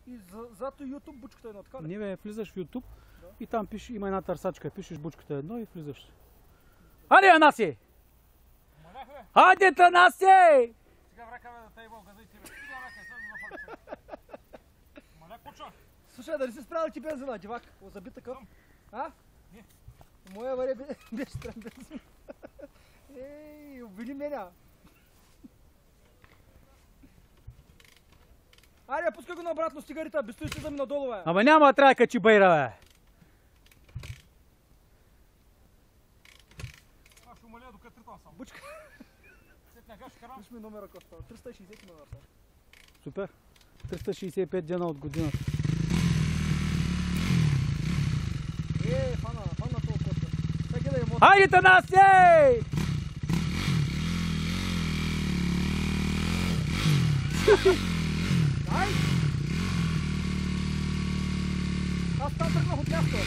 И зато YouTube бучката едно, така ли? Не бе, влизаш в YouTube и там пише, има една търсачка, пишеш бучката едно и влизаш. Аде, Анаси! Аде, Танаси! Сега вракаме да те Бог, газа и тебе. Сега вракаме, съм на факт. Маля, куча! Слушай, дали си справил ти бензина, дивак? Заби такъв? А? Не. Моя варе беше спрям бензин. Ей, обвини меня. Айде, пускай го на обратно с цигарите, без стои слизам надолу, бе. Ама няма да трябва да качи байра, бе. Аз ще умаля докато тритам само. Бучка. След някак ще карам. Виж ми номера коста. 360 номер са. Супер. 365 дена от годината. Фана това коста. Сега гледай емоция. Хайде, Танаси! Ай! Аз там тръгнах от място.